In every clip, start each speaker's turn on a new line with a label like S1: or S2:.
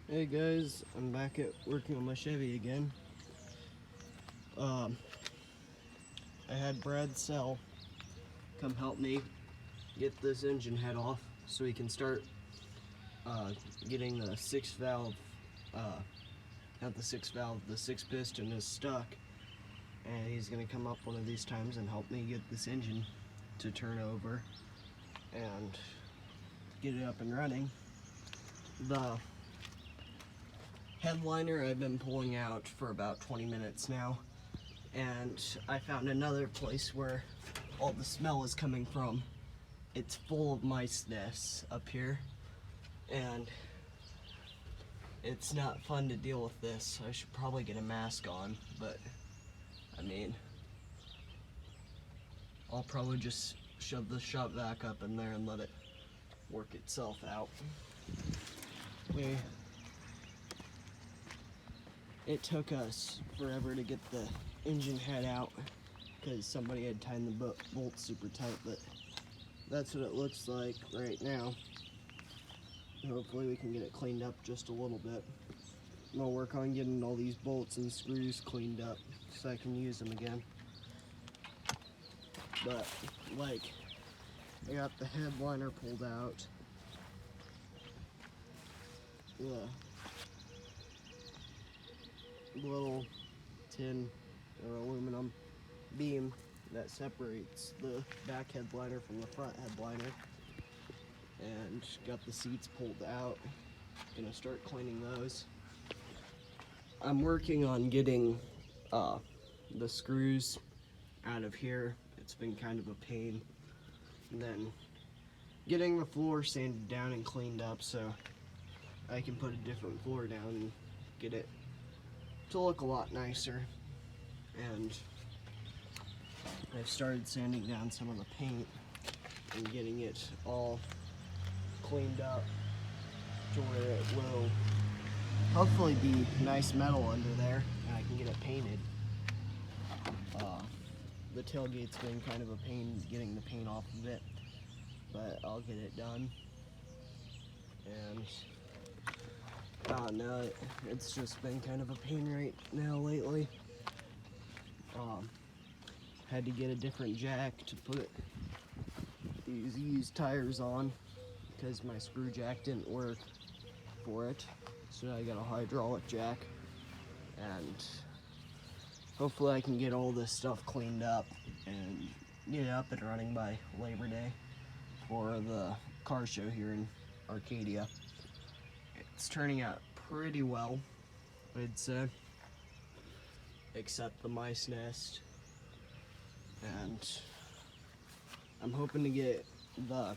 S1: Hey guys, I'm back at working on my Chevy again. I had Brad Sell come help me get this engine head off so he can start getting the six valve, not the six valve, the six piston is stuck, and he's gonna come up one of these times and help me get this engine to turn over and get it up and running. The headliner I've been pulling out for about 20 minutes now, and I found another place where all the smell is coming from. It's full of mice nests up here, and it's not fun to deal with this. I should probably get a mask on, but I mean, I'll probably just shove the shop vac up in there and let it work itself out. It took us forever to get the engine head out because somebody had tied the bolts super tight, but that's what it looks like right now. Hopefully we can get it cleaned up just a little bit. And I'll work on getting all these bolts and screws cleaned up so I can use them again. But like, I got the headliner pulled out. The little tin or aluminum beam that separates the back headliner from the front headliner, and got the seats pulled out. Gonna start cleaning those. I'm working on getting the screws out of here. It's been kind of a pain. And then getting the floor sanded down and cleaned up so I can put a different floor down and get it to look a lot nicer. And I've started sanding down some of the paint and getting it all cleaned up to where it will hopefully be nice metal under there and I can get it painted. The tailgate's been kind of a pain getting the paint off of it, but I'll get it done. And I don't know, it's just been kind of a pain right now lately. Had to get a different jack to put these used tires on because my screw jack didn't work for it. So I got a hydraulic jack, and hopefully I can get all this stuff cleaned up and get it up and running by Labor Day for the car show here in Arcadia. It's turning out pretty well, I'd say, except the mice nest. And I'm hoping to get the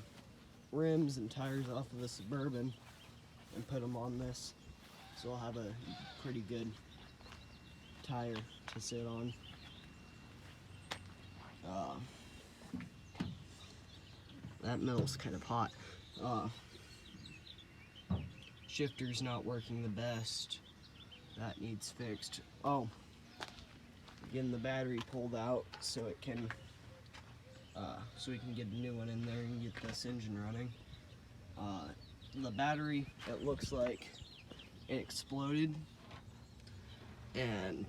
S1: rims and tires off of the Suburban and put them on this, so I'll have a pretty good tire to sit on. That mill's kind of hot. Shifter's not working the best. That needs fixed. Oh, getting the battery pulled out so it can, so we can get a new one in there and get this engine running. The battery, it looks like it exploded and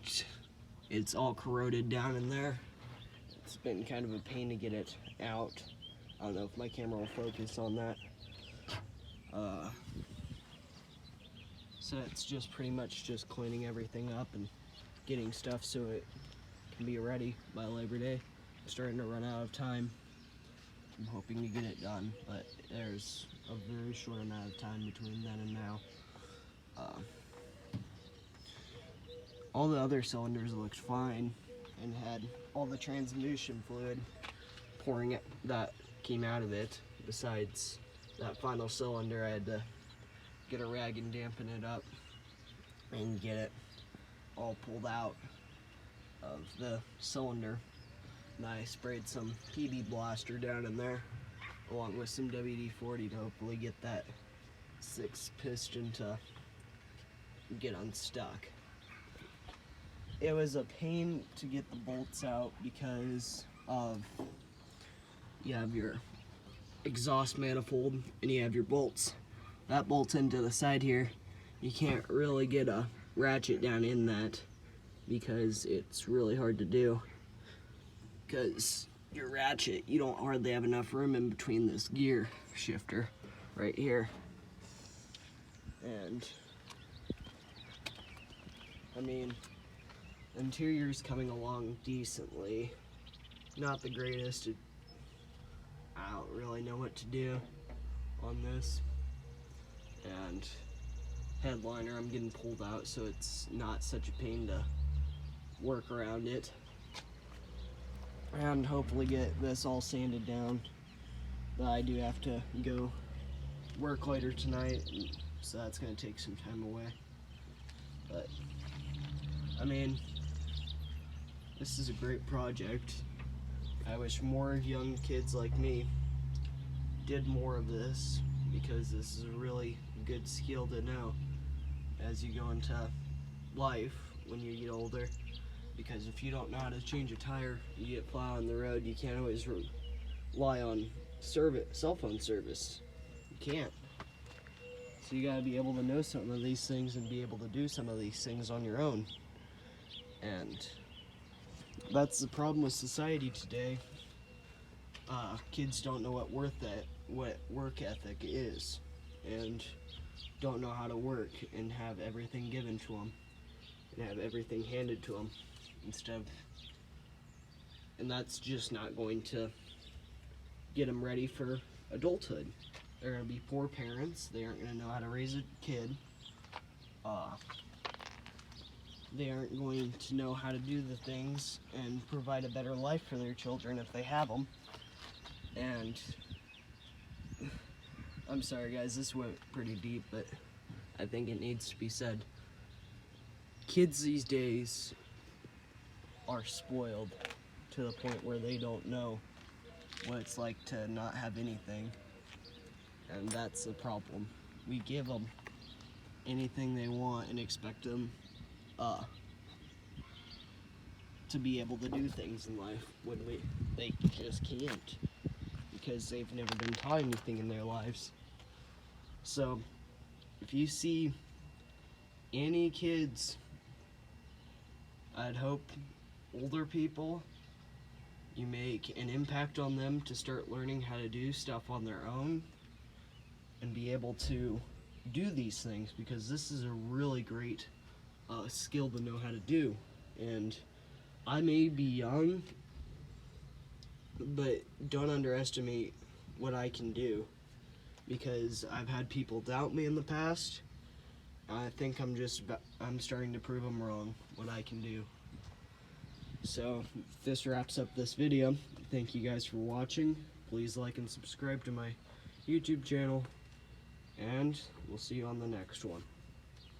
S1: it's all corroded down in there. It's been kind of a pain to get it out. I don't know if my camera will focus on that. So it's just pretty much just cleaning everything up and getting stuff so it can be ready by Labor Day. I'm starting to run out of time. I'm hoping to get it done, but there's a very short amount of time between then and now. All the other cylinders looked fine and had all the transmission fluid pouring it that came out of it. Besides that final cylinder, I had to get a rag and dampen it up and get it all pulled out of the cylinder. And I sprayed some PB Blaster down in there along with some WD-40 to hopefully get that 6 piston to get unstuck. It was a pain to get the bolts out because of, you have your exhaust manifold and you have your bolts. That bolts into the side here, you can't really get a ratchet down in that because it's really hard to do. Because your ratchet, you don't hardly have enough room in between this gear shifter right here. And I mean, interior's coming along decently. Not the greatest. I don't really know what to do on this. And headliner, I'm getting pulled out, so it's not such a pain to work around it. And hopefully get this all sanded down. But I do have to go work later tonight, so that's gonna take some time away. But I mean, this is a great project. I wish more young kids like me did more of this, because this is a really good skill to know as you go into life when you get older. Because if you don't know how to change a tire, you get plowed on the road, you can't always rely on cell phone service. You can't. So you gotta be able to know some of these things and be able to do some of these things on your own. And that's the problem with society today. Kids don't know what work ethic is, and don't know how to work and have everything given to them and have everything handed to them and that's just not going to get them ready for adulthood. They're going to be poor parents. They aren't going to know how to raise a kid. They aren't going to know how to do the things and provide a better life for their children if they have them. And I'm sorry guys, this went pretty deep, but I think it needs to be said. Kids these days are spoiled to the point where they don't know what it's like to not have anything. And that's the problem. We give them anything they want and expect them to be able to do things in life when they just can't, because they've never been taught anything in their lives. So if you see any kids, I'd hope older people, you make an impact on them to start learning how to do stuff on their own and be able to do these things, because this is a really great skill to know how to do. And I may be young, but don't underestimate what I can do, because I've had people doubt me in the past. I think I'm starting to prove them wrong, what I can do. So this wraps up this video. Thank you guys for watching. Please like and subscribe to my YouTube channel, and we'll see you on the next one.